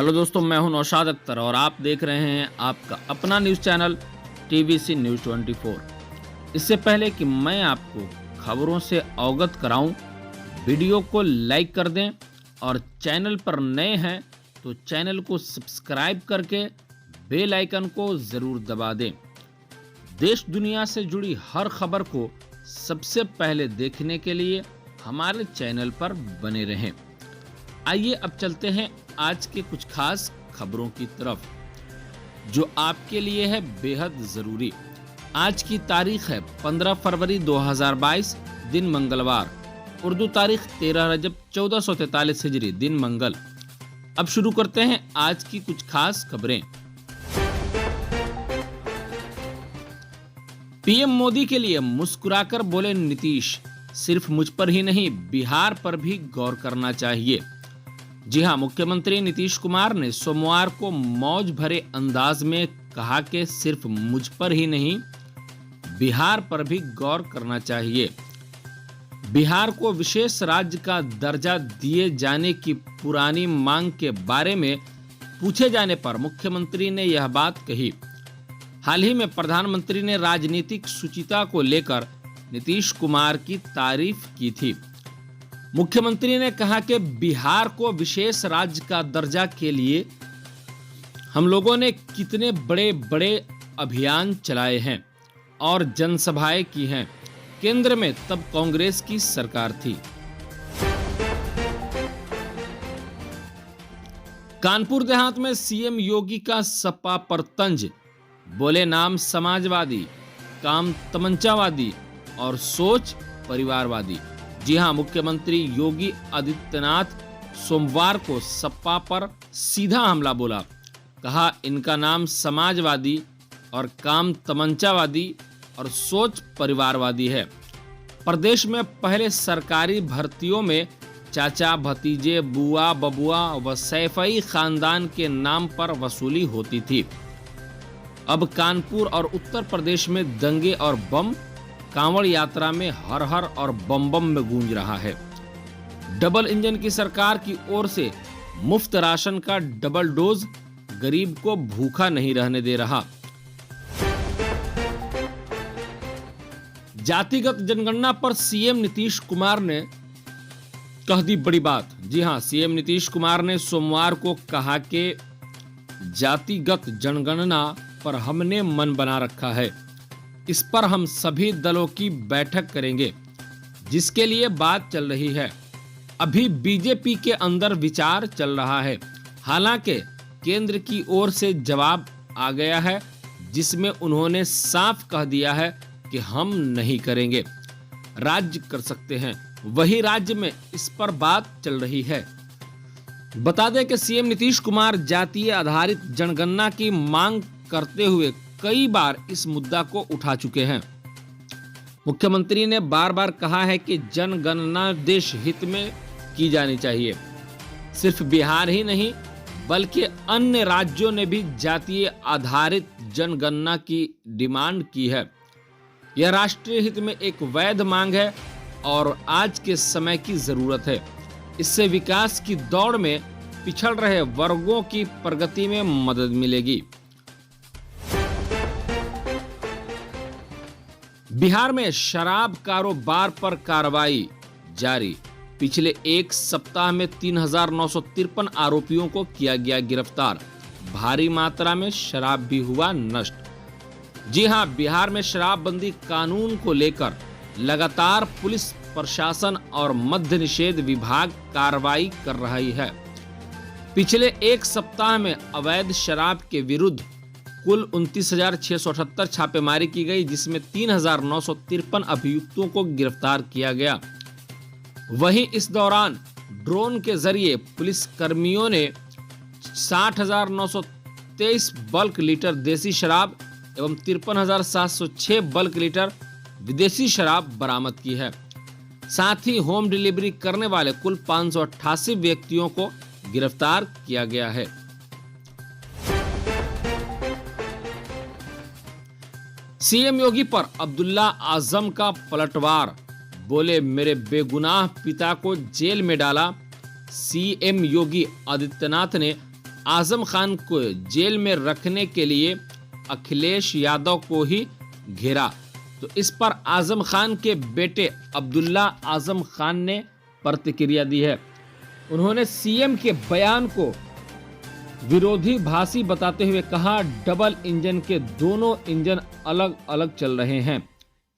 Hello दोस्तों, मैं हूं नौशाद अख्तर और आप देख रहे हैं आपका अपना न्यूज़ चैनल टीवीसी न्यूज़ 24। इससे पहले कि मैं आपको खबरों से अवगत कराऊं, वीडियो को लाइक कर दें और चैनल पर नए हैं तो चैनल को सब्सक्राइब करके बेल आइकन को ज़रूर दबा दें। देश दुनिया से जुड़ी हर खबर को सबसे पहले देखने के लिए हमारे चैनल पर बने रहें। आइए अब चलते हैं आज के कुछ खास खबरों की तरफ, जो आपके लिए है बेहद जरूरी। आज की तारीख है 15 फरवरी 2022, दिन मंगलवार। उर्दू तारीख 13 रजब 1443 हिजरी, दिन मंगल। अब शुरू करते हैं आज की कुछ खास खबरें। पीएम मोदी के लिए मुस्कुराकर बोले नीतीश, सिर्फ मुझ पर ही नहीं बिहार पर भी गौर करना चाहिए। जी हां, मुख्यमंत्री नीतीश कुमार ने सोमवार को मौज भरे अंदाज में कहा कि सिर्फ मुझ पर ही नहीं बिहार पर भी गौर करना चाहिए। बिहार को विशेष राज्य का दर्जा दिए जाने की पुरानी मांग के बारे में पूछे जाने पर मुख्यमंत्री ने यह बात कही। हाल ही में प्रधानमंत्री ने राजनीतिक शुचिता को लेकर नीतीश कुमार की तारीफ की थी। मुख्यमंत्री ने कहा कि बिहार को विशेष राज्य का दर्जा के लिए हम लोगों ने कितने बड़े बड़े अभियान चलाए हैं और जनसभाएं की हैं। केंद्र में तब कांग्रेस की सरकार थी। कानपुर देहात में सीएम योगी का सपा पर तंज, बोले नाम समाजवादी, काम तमंचावादी और सोच परिवारवादी। जी हां, मुख्यमंत्री योगी आदित्यनाथ सोमवार को सपा पर सीधा हमला बोला। कहा इनका नाम समाजवादी और काम तमंचावादी और सोच परिवारवादी है। प्रदेश में पहले सरकारी भर्तियों में चाचा भतीजे बुआ बबुआ व सैफई खानदान के नाम पर वसूली होती थी। अब कानपुर और उत्तर प्रदेश में दंगे और बम, कांवड़ यात्रा में हर हर और बम बम में गूंज रहा है। डबल इंजन की सरकार की ओर से मुफ्त राशन का डबल डोज गरीब को भूखा नहीं रहने दे रहा। जातिगत जनगणना पर सीएम नीतीश कुमार ने कह दी बड़ी बात। जी हां, सीएम नीतीश कुमार ने सोमवार को कहा कि जातिगत जनगणना पर हमने मन बना रखा है। इस पर हम सभी दलों की बैठक करेंगे, जिसके लिए बात चल रही है। अभी बीजेपी के अंदर विचार चल रहा है। हालांकि केंद्र की ओर से जवाब आ गया है, जिसमें उन्होंने साफ कह दिया है कि हम नहीं करेंगे। राज्य कर सकते हैं, वही राज्य में इस पर बात चल रही है। बता दें कि सीएम नीतीश कुमार जातीय आधारित जनगणना की मांग करते हुए कई बार इस मुद्दा को उठा चुके हैं। मुख्यमंत्री ने बार बार कहा है कि जनगणना देश हित में की जानी चाहिए। सिर्फ बिहार ही नहीं बल्कि अन्य राज्यों ने भी जातीय आधारित जनगणना की डिमांड की है। यह राष्ट्रीय हित में एक वैध मांग है और आज के समय की जरूरत है। इससे विकास की दौड़ में पिछड़ रहे वर्गों की प्रगति में मदद मिलेगी। बिहार में शराब कारोबार पर कार्रवाई जारी। पिछले एक सप्ताह में 3,953 आरोपियों को किया गया गिरफ्तार। भारी मात्रा में शराब भी हुआ नष्ट। जी हां, बिहार में शराबबंदी कानून को लेकर लगातार पुलिस प्रशासन और मद्य निषेध विभाग कार्रवाई कर रही है। पिछले एक सप्ताह में अवैध शराब के विरुद्ध कुल 29,678 छापेमारी की गई, जिसमें 3,953 अभियुक्तों को गिरफ्तार किया गया। वहीं इस दौरान ड्रोन के जरिए पुलिस कर्मियों ने 60,923 बल्क लीटर देसी शराब एवं 53,706 बल्क लीटर विदेशी शराब बरामद की है। साथ ही होम डिलीवरी करने वाले कुल 588 व्यक्तियों को गिरफ्तार किया गया है। सीएम योगी पर अब्दुल्ला आजम का पलटवार, बोले मेरे बेगुनाह पिता को जेल में डाला। सीएम योगी आदित्यनाथ ने आजम खान को जेल में रखने के लिए अखिलेश यादव को ही घेरा। तो इस पर आजम खान के बेटे अब्दुल्ला आजम खान ने प्रतिक्रिया दी है। उन्होंने सीएम के बयान को विरोधी भाषी बताते हुए कहा, डबल इंजन के दोनों इंजन अलग अलग चल रहे हैं।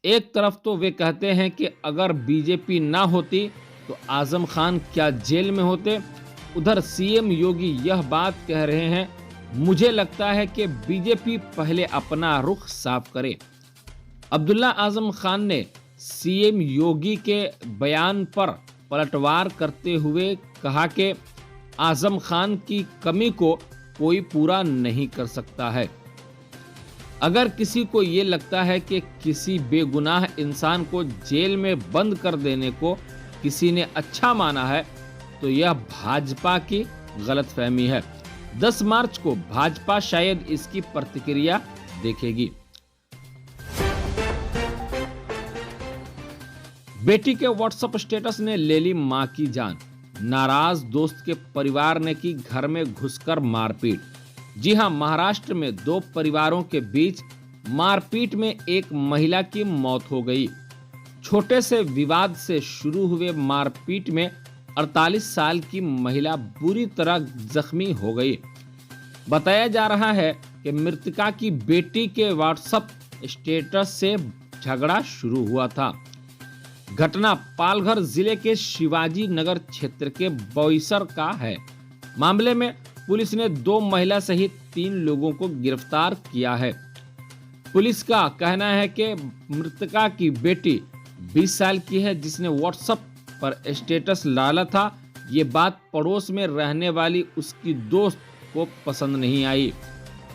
एक तरफ तो वे कहते हैं कि अगर बीजेपी ना होती तो आजम खान क्या जेल में होते, उधर सीएम योगी यह बात कह रहे हैं। मुझे लगता है कि बीजेपी पहले अपना रुख साफ करे। अब्दुल्ला आजम खान ने सीएम योगी के बयान पर पलटवार करते हुए कहा कि आजम खान की कमी को कोई पूरा नहीं कर सकता है। अगर किसी को ये लगता है कि किसी बेगुनाह इंसान को जेल में बंद कर देने को किसी ने अच्छा माना है तो यह भाजपा की गलतफहमी है। 10 मार्च को भाजपा शायद इसकी प्रतिक्रिया देखेगी। बेटी के व्हाट्सएप स्टेटस ने ले ली मां की जान। नाराज दोस्त के परिवार ने की घर में घुसकर मारपीट। जी हां, महाराष्ट्र में 2 परिवारों के बीच मारपीट में एक महिला की मौत हो गई। छोटे से विवाद से शुरू हुए मारपीट में 48 साल की महिला बुरी तरह जख्मी हो गई। बताया जा रहा है कि मृतका की बेटी के व्हाट्सएप स्टेटस से झगड़ा शुरू हुआ था। घटना पालघर जिले के शिवाजी नगर क्षेत्र के बोईसर का है। मामले में पुलिस ने 2 महिला सहित 3 लोगों को गिरफ्तार किया है। पुलिस का कहना है कि मृतका की बेटी 20 साल की है, जिसने व्हाट्सएप पर स्टेटस डाला था। ये बात पड़ोस में रहने वाली उसकी दोस्त को पसंद नहीं आई।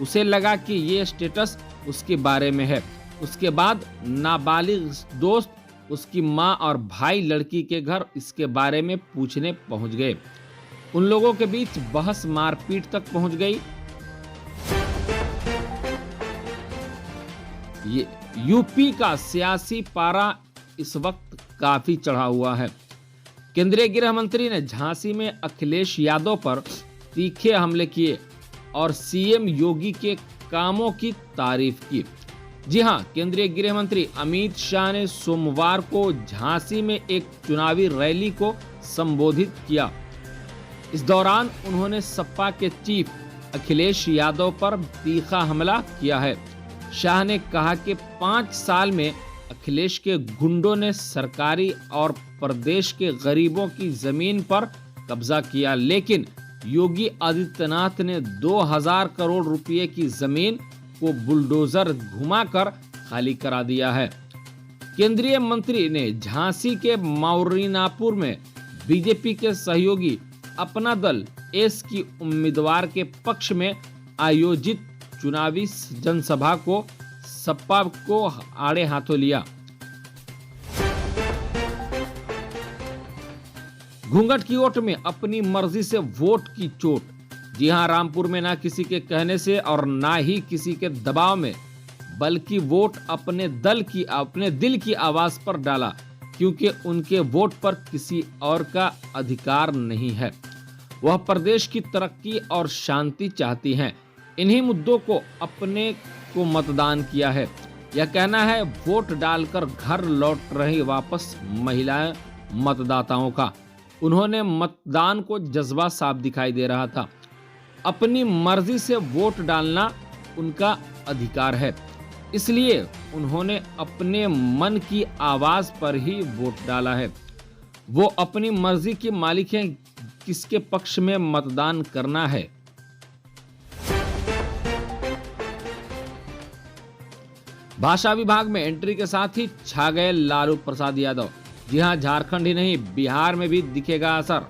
उसे लगा कि ये स्टेटस उसके बारे में है। उसके बाद नाबालिग दोस्त उसकी मां और भाई लड़की के घर इसके बारे में पूछने पहुंच गए। उन लोगों के बीच बहस मारपीट तक पहुंच गई। ये यूपी का सियासी पारा इस वक्त काफी चढ़ा हुआ है। केंद्रीय गृह मंत्री ने झांसी में अखिलेश यादव पर तीखे हमले किए और सीएम योगी के कामों की तारीफ की। जी हां, केंद्रीय गृह मंत्री अमित शाह ने सोमवार को झांसी में एक चुनावी रैली को संबोधित किया। इस दौरान उन्होंने सपा के चीफ अखिलेश यादव पर तीखा हमला किया है। शाह ने कहा कि 5 साल में अखिलेश के गुंडों ने सरकारी और प्रदेश के गरीबों की जमीन पर कब्जा किया, लेकिन योगी आदित्यनाथ ने 2000 करोड़ रुपए की जमीन को बुलडोजर घुमाकर खाली करा दिया है। केंद्रीय मंत्री ने झांसी के मौरीनापुर में बीजेपी के सहयोगी अपना दल एस की उम्मीदवार के पक्ष में आयोजित चुनावी जनसभा को सपा को आड़े हाथों लिया। घूंघट की ओट में अपनी मर्जी से वोट की चोट। जी हां, रामपुर में ना किसी के कहने से और ना ही किसी के दबाव में, बल्कि वोट अपने दिल की आवाज पर डाला, क्योंकि उनके वोट पर किसी और का अधिकार नहीं है। वह प्रदेश की तरक्की और शांति चाहती हैं। इन्हीं मुद्दों को अपने को मतदान किया है। यह कहना है वोट डालकर घर लौट रही वापस महिलाएं मतदाताओं का। उन्होंने मतदान को जज्बा साफ दिखाई दे रहा था। अपनी मर्जी से वोट डालना उनका अधिकार है, इसलिए उन्होंने अपने मन की आवाज पर ही वोट डाला है। वो अपनी मर्जी के मालिक हैं, किसके पक्ष में मतदान करना है। भाषा विभाग में एंट्री के साथ ही छा गए लालू प्रसाद यादव। जी हां, झारखंड ही नहीं बिहार में भी दिखेगा असर।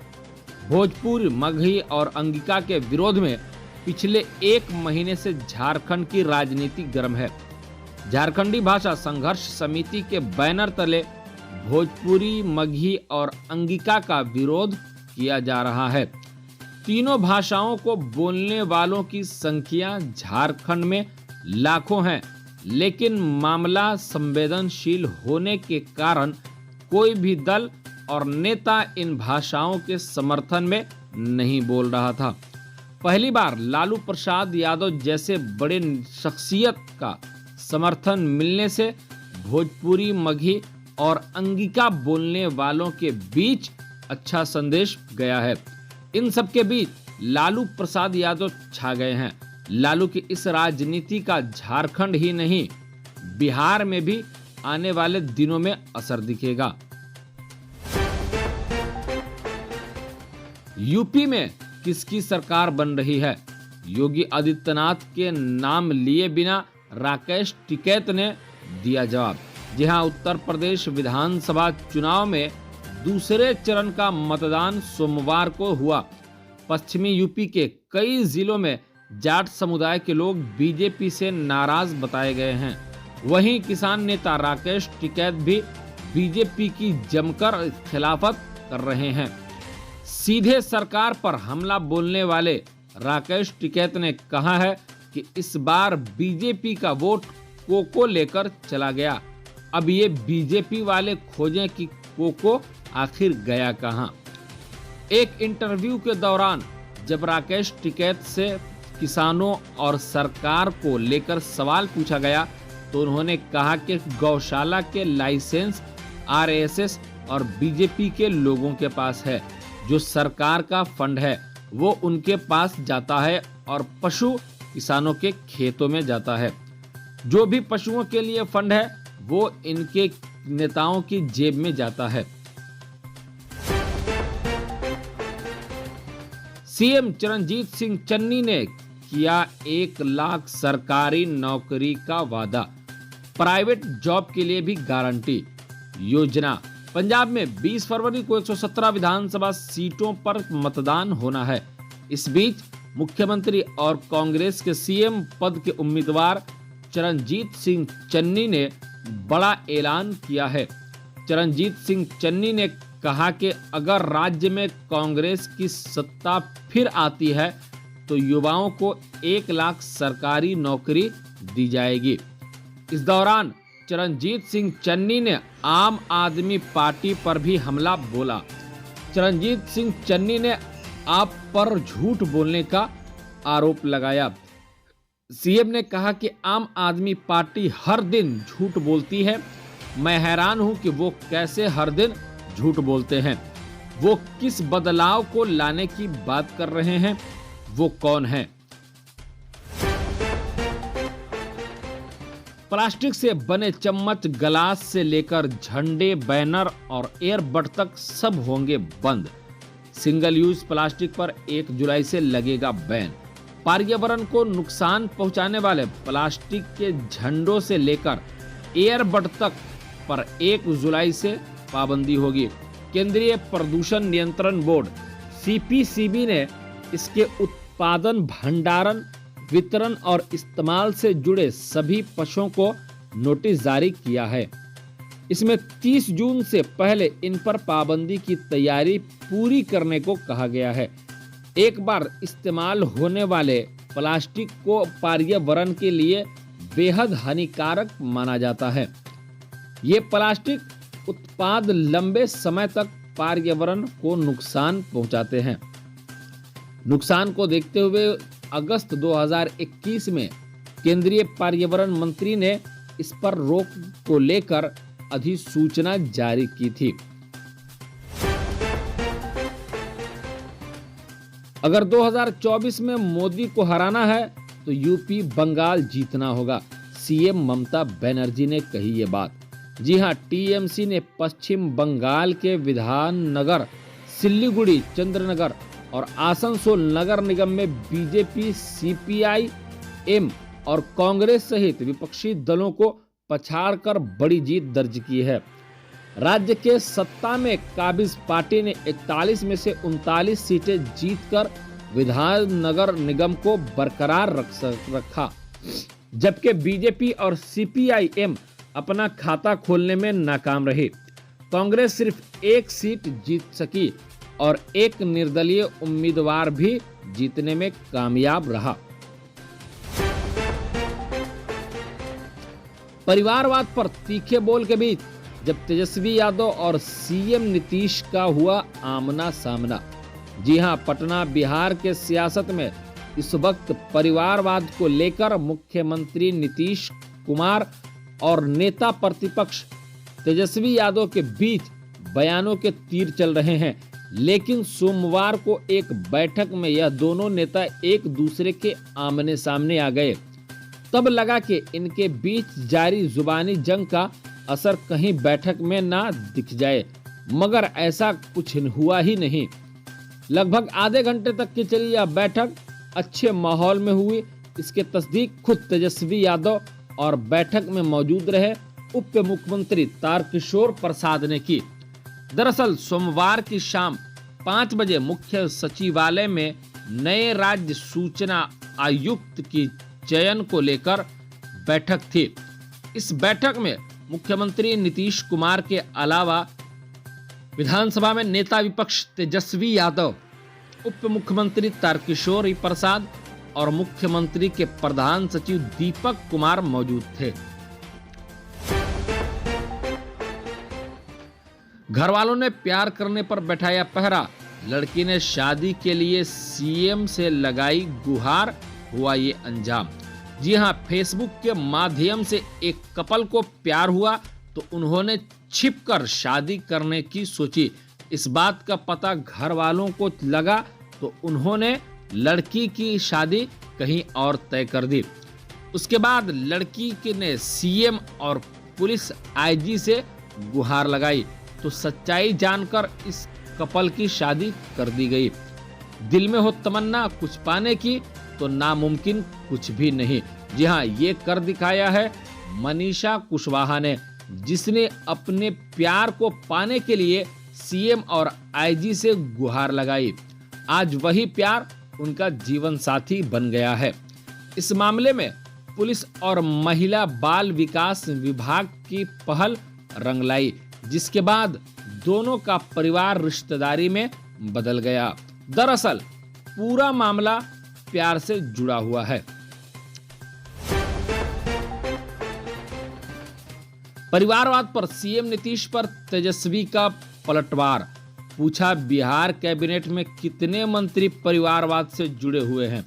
भोजपुरी, मगही और अंगिका के विरोध में पिछले 1 महीने से झारखंड की राजनीति गर्म है। झारखंडी भाषा संघर्ष समिति के बैनर तले भोजपुरी, मगही और अंगिका का विरोध किया जा रहा है। तीनों भाषाओं को बोलने वालों की संख्या झारखंड में लाखों है, लेकिन मामला संवेदनशील होने के कारण कोई भी दल और नेता इन भाषाओं के समर्थन में नहीं बोल रहा था। पहली बार लालू प्रसाद यादव जैसे बड़े शख्सियत का समर्थन मिलने से भोजपुरी, मगही और अंगिका बोलने वालों के बीच अच्छा संदेश गया है। इन सब के बीच लालू प्रसाद यादव छा गए हैं। लालू की इस राजनीति का झारखंड ही नहीं, बिहार में भी आने वाले दिनों में असर दिखेगा। यूपी में किसकी सरकार बन रही है? योगी आदित्यनाथ के नाम लिए बिना राकेश टिकैत ने दिया जवाब। जी हां, उत्तर प्रदेश विधानसभा चुनाव में दूसरे चरण का मतदान सोमवार को हुआ। पश्चिमी यूपी के कई जिलों में जाट समुदाय के लोग बीजेपी से नाराज बताए गए हैं। वहीं किसान नेता राकेश टिकैत भी बीजेपी की जमकर खिलाफत कर रहे हैं। सीधे सरकार पर हमला बोलने वाले राकेश टिकैत ने कहा है कि इस बार बीजेपी का वोट कोको लेकर चला गया। अब ये बीजेपी वाले खोजें कि कोको आखिर गया कहां। एक इंटरव्यू के दौरान जब राकेश टिकैत से किसानों और सरकार को लेकर सवाल पूछा गया तो उन्होंने कहा कि गौशाला के लाइसेंस आरएसएस और बीजेपी के लोगों के पास है। जो सरकार का फंड है वो उनके पास जाता है और पशु किसानों के खेतों में जाता है। जो भी पशुओं के लिए फंड है वो इनके नेताओं की जेब में जाता है। सीएम चरणजीत सिंह चन्नी ने किया 1 लाख सरकारी नौकरी का वादा, प्राइवेट जॉब के लिए भी गारंटी। योजना पंजाब में 20 फरवरी को 117 विधानसभा सीटों पर मतदान होना है। इस बीच मुख्यमंत्री और कांग्रेस के सीएम पद के उम्मीदवार चरणजीत सिंह चन्नी ने बड़ा ऐलान किया है। चरणजीत सिंह चन्नी ने कहा कि अगर राज्य में कांग्रेस की सत्ता फिर आती है तो युवाओं को 1 लाख सरकारी नौकरी दी जाएगी। इस दौरान चरणजीत सिंह चन्नी ने आम आदमी पार्टी पर भी हमला बोला। चरणजीत सिंह चन्नी ने आप पर झूठ बोलने का आरोप लगाया। सीएम ने कहा कि आम आदमी पार्टी हर दिन झूठ बोलती है। मैं हैरान हूं कि वो कैसे हर दिन झूठ बोलते हैं। वो किस बदलाव को लाने की बात कर रहे हैं? वो कौन है? प्लास्टिक से बने चम्मच, गिलास से लेकर झंडे, बैनर और एयरबड तक सब होंगे बंद। सिंगल यूज प्लास्टिक पर 1 जुलाई से लगेगा बैन। पर्यावरण को नुकसान पहुंचाने वाले प्लास्टिक के झंडों से लेकर एयरबड तक पर 1 जुलाई से पाबंदी होगी। केंद्रीय प्रदूषण नियंत्रण बोर्ड सीपीसीबी ने इसके उत्पादन, भंडारण, वितरण और इस्तेमाल से जुड़े सभी पक्षों को नोटिस जारी किया है। इसमें 30 जून से पहले इन पर पाबंदी की तैयारी पूरी करने को कहा गया है। एक बार इस्तेमाल होने वाले प्लास्टिक को पर्यावरण के लिए बेहद हानिकारक माना जाता है। ये प्लास्टिक उत्पाद लंबे समय तक पर्यावरण को नुकसान पहुंचाते हैं। नुकसान को देखते हुए अगस्त 2021 में केंद्रीय पर्यावरण मंत्री ने इस पर रोक को लेकर अधिसूचना जारी की थी। अगर 2024 में मोदी को हराना है तो यूपी, बंगाल जीतना होगा। सीएम ममता बनर्जी ने कही ये बात। जी हां, टीएमसी ने पश्चिम बंगाल के विधाननगर, सिल्लीगुड़ी, चंद्रनगर और आसनसोल नगर निगम में बीजेपी, सीपीआई-एम और कांग्रेस सहित विपक्षी दलों को पछाड़कर बड़ी जीत दर्ज की है। राज्य के सत्ता में काबिज पार्टी ने 41 में से 39 सीटें जीतकर विधाननगर निगम को बरकरार रखा, जबकि बीजेपी और सीपीआई-एम अपना खाता खोलने में नाकाम रहे। कांग्रेस सिर्फ 1 सीट जीत सकी और एक निर्दलीय उम्मीदवार भी जीतने में कामयाब रहा। परिवारवाद पर तीखे बोल के बीच जब तेजस्वी यादव और सीएम नीतीश का हुआ आमना सामना। जी हां, पटना बिहार के सियासत में इस वक्त परिवारवाद को लेकर मुख्यमंत्री नीतीश कुमार और नेता प्रतिपक्ष तेजस्वी यादव के बीच बयानों के तीर चल रहे हैं। लेकिन सोमवार को एक बैठक में यह दोनों नेता एक दूसरे के आमने सामने आ गए। तब लगा कि इनके बीच जारी जुबानी जंग का असर कहीं बैठक में ना दिख जाए, मगर ऐसा कुछ हुआ ही नहीं। लगभग आधे घंटे तक की चली यह बैठक अच्छे माहौल में हुई। इसके तस्दीक खुद तेजस्वी यादव और बैठक में मौजूद रहे उप मुख्यमंत्री तारकिशोर प्रसाद ने की। दरअसल सोमवार की शाम 5 बजे मुख्य सचिवालय में नए राज्य सूचना आयुक्त की चयन को लेकर बैठक थी। इस बैठक में मुख्यमंत्री नीतीश कुमार के अलावा विधानसभा में नेता विपक्ष तेजस्वी यादव, उप मुख्यमंत्री तारकिशोर प्रसाद और मुख्यमंत्री के प्रधान सचिव दीपक कुमार मौजूद थे। घर वालों ने प्यार करने पर बैठाया पहरा, लड़की ने शादी के लिए सीएम से लगाई गुहार, हुआ ये अंजाम। जी हां, फेसबुक के माध्यम से एक कपल को प्यार हुआ तो उन्होंने छिपकर शादी करने की सोची। इस बात का पता घर वालों को लगा तो उन्होंने लड़की की शादी कहीं और तय कर दी। उसके बाद लड़की ने सीएम और पुलिस आईजी से गुहार लगाई तो सच्चाई जानकर इस कपल की शादी कर दी गई। दिल में हो तमन्ना कुछ पाने की तो नामुमकिन कुछ भी नहीं। जी हाँ, ये कर दिखाया है मनीषा कुशवाहा ने, जिसने अपने प्यार को पाने के लिए सीएम और आईजी से गुहार लगाई। आज वही प्यार उनका जीवन साथी बन गया है। इस मामले में पुलिस और महिला बाल विकास विभाग की पहल रंग लाई, जिसके बाद दोनों का परिवार रिश्तेदारी में बदल गया। दरअसल पूरा मामला प्यार से जुड़ा हुआ है। परिवारवाद पर सीएम नीतीश पर तेजस्वी का पलटवार। पूछा, बिहार कैबिनेट में कितने मंत्री परिवारवाद से जुड़े हुए हैं,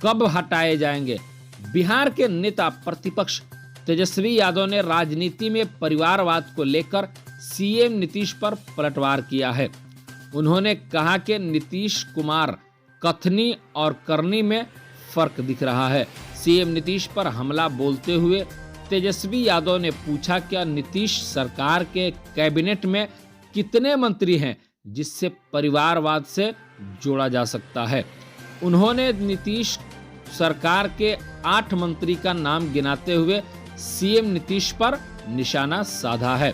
कब हटाए जाएंगे? बिहार के नेता प्रतिपक्ष तेजस्वी यादव ने राजनीति में परिवारवाद को लेकर सीएम नीतीश पर पलटवार किया है। उन्होंने कहा कि नीतीश कुमार कथनी और करनी में फर्क दिख रहा है। सीएम नीतीश पर हमला बोलते हुए तेजस्वी यादव ने पूछा, क्या नीतीश सरकार के कैबिनेट में कितने मंत्री हैं जिससे परिवारवाद से जोड़ा जा सकता है? उन्होंने नीतीश सरकार के 8 मंत्री का नाम गिनाते हुए सीएम नीतीश पर निशाना साधा है।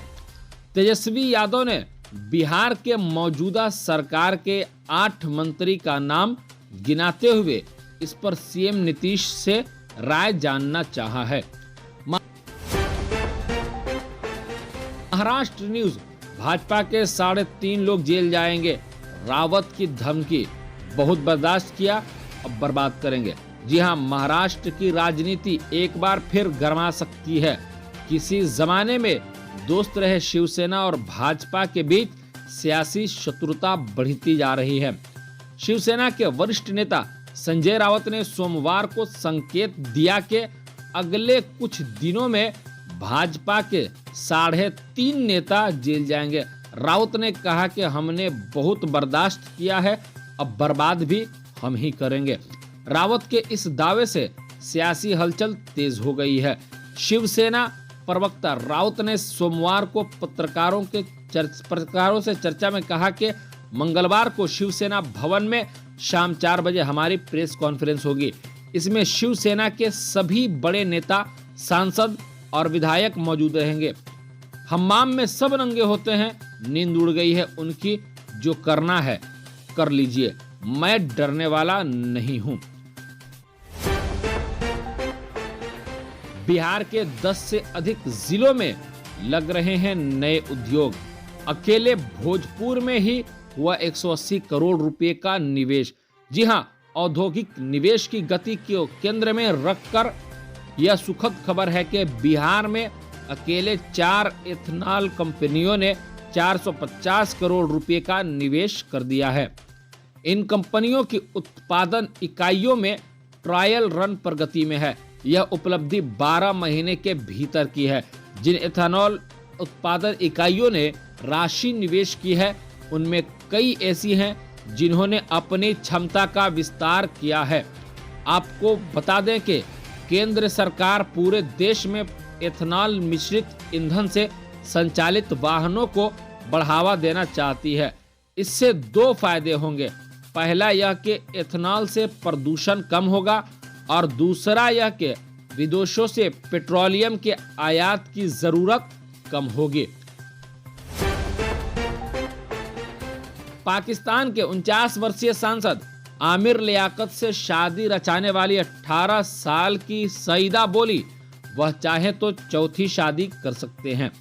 तेजस्वी यादव ने बिहार के मौजूदा सरकार के 8 मंत्री का नाम गिनाते हुए इस पर सीएम नीतीश से राय जानना चाहा है। महाराष्ट्र न्यूज, भाजपा के 3.5 लोग जेल जाएंगे, रावत की धमकी, बहुत बर्दाश्त किया अब बर्बाद करेंगे। जी हां, महाराष्ट्र की राजनीति एक बार फिर गरमा सकती है। किसी जमाने में दोस्त रहे शिवसेना और भाजपा के बीच सियासी शत्रुता बढ़ती जा रही है। शिवसेना के वरिष्ठ नेता संजय राउत ने सोमवार को संकेत दिया कि अगले कुछ दिनों में भाजपा के 3.5 नेता जेल जाएंगे। राउत ने कहा कि हमने बहुत बर्दाश्त किया है, अब बर्बाद भी हम ही करेंगे। रावत के इस दावे से सियासी हलचल तेज हो गई है। शिवसेना प्रवक्ता राउत ने सोमवार को पत्रकारों से चर्चा में कहा कि मंगलवार को शिवसेना भवन में शाम 4 बजे हमारी प्रेस कॉन्फ्रेंस होगी। इसमें शिवसेना के सभी बड़े नेता, सांसद और विधायक मौजूद रहेंगे। हम्माम में सब नंगे होते हैं, नींद उड़ गई है उनकी, जो करना है कर लीजिए, मैं डरने वाला नहीं हूं। बिहार के 10 से अधिक जिलों में लग रहे हैं नए उद्योग। अकेले भोजपुर में ही हुआ 180 करोड़ रुपए का निवेश। जी हां, औद्योगिक निवेश की गति को केंद्र में रखकर यह सुखद खबर है कि बिहार में अकेले 4 एथेनॉल कंपनियों ने 450 करोड़ रुपए का निवेश कर दिया है। इन कंपनियों की उत्पादन इकाइयों में ट्रायल रन प्रगति में है। यह उपलब्धि 12 महीने के भीतर की है। जिन एथेनॉल उत्पादन इकाइयों ने राशि निवेश की है, उनमें कई ऐसी हैं जिन्होंने अपनी क्षमता का विस्तार किया है। आपको बता दें कि केंद्र सरकार पूरे देश में एथेनॉल मिश्रित ईंधन से संचालित वाहनों को बढ़ावा देना चाहती है। इससे दो फायदे होंगे। पहला यह कि एथेनॉल से प्रदूषण कम होगा और दूसरा यह कि विदेशों से पेट्रोलियम के आयात की जरूरत कम होगी। पाकिस्तान के 49 वर्षीय सांसद आमिर लियाकत से शादी रचाने वाली 18 साल की सईदा बोली वह चाहे तो चौथी शादी कर सकते हैं।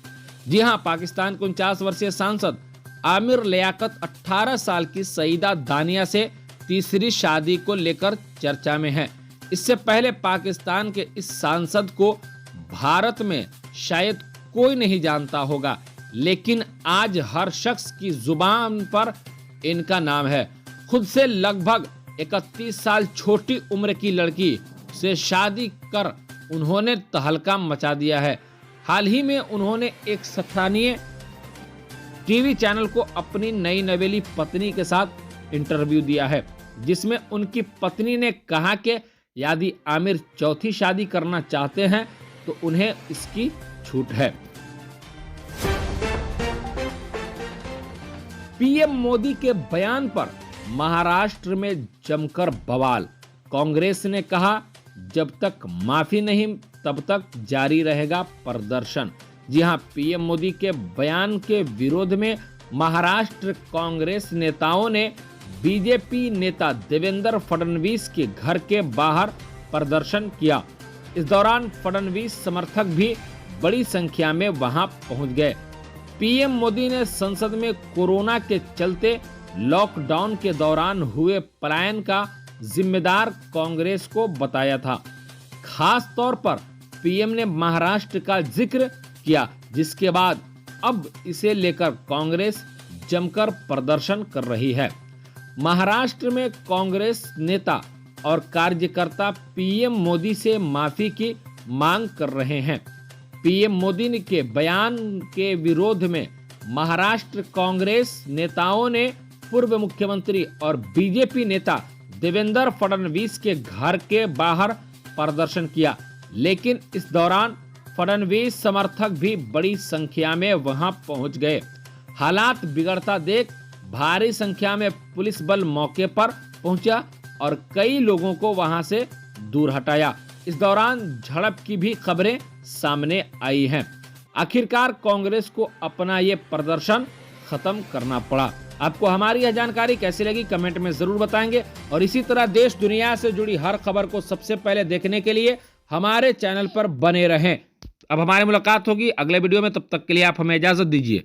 जी हां, पाकिस्तान के 49 वर्षीय सांसद आमिर लियाकत 18 साल की सईदा दानिया से तीसरी शादी को लेकर चर्चा में है। इससे पहले पाकिस्तान के इस सांसद को भारत में शायद कोई नहीं जानता होगा, लेकिन आज हर शख्स की जुबान पर इनका नाम है। खुद से लगभग 31 साल छोटी उम्र की लड़की से शादी कर उन्होंने तहलका मचा दिया है। हाल ही में उन्होंने एक स्थानीय टीवी चैनल को अपनी नई नवेली पत्नी के साथ इंटरव्यू दिया है, जिसमें उनकी पत्नी ने कहा कि यदि आमिर चौथी शादी करना चाहते हैं तो उन्हें इसकी छूट है। पीएम मोदी के बयान पर महाराष्ट्र में जमकर बवाल। कांग्रेस ने कहा जब तक माफी नहीं तब तक जारी रहेगा प्रदर्शन। जी हां, पीएम मोदी के बयान के विरोध में महाराष्ट्र कांग्रेस नेताओं ने बीजेपी नेता देवेंद्र फडणवीस के घर के बाहर प्रदर्शन किया। इस दौरान फडणवीस समर्थक भी बड़ी संख्या में वहां पहुंच गए। पीएम मोदी ने संसद में कोरोना के चलते लॉकडाउन के दौरान हुए पलायन का जिम्मेदार कांग्रेस को बताया था। खास तौर पर पीएम ने महाराष्ट्र का जिक्र किया, जिसके बाद अब इसे लेकर कांग्रेस जमकर प्रदर्शन कर रही है। महाराष्ट्र में कांग्रेस नेता और कार्यकर्ता पीएम मोदी से माफी की मांग कर रहे हैं। पीएम मोदी के बयान के विरोध में महाराष्ट्र कांग्रेस नेताओं ने पूर्व मुख्यमंत्री और बीजेपी नेता देवेंद्र फडणवीस के घर के बाहर प्रदर्शन किया, लेकिन इस दौरान फडणवीस समर्थक भी बड़ी संख्या में वहां पहुंच गए। हालात बिगड़ता देख भारी संख्या में पुलिस बल मौके पर पहुंचा और कई लोगों को वहां से दूर हटाया। इस दौरान झड़प की भी खबरें सामने आई हैं। आखिरकार कांग्रेस को अपना ये प्रदर्शन खत्म करना पड़ा। आपको हमारी यह जानकारी कैसी लगी कमेंट में जरूर बताएंगे और इसी तरह देश दुनिया से जुड़ी हर खबर को सबसे पहले देखने के लिए हमारे चैनल पर बने रहें। अब हमारी मुलाकात होगी अगले वीडियो में, तब तक के लिए आप हमें इजाजत दीजिए।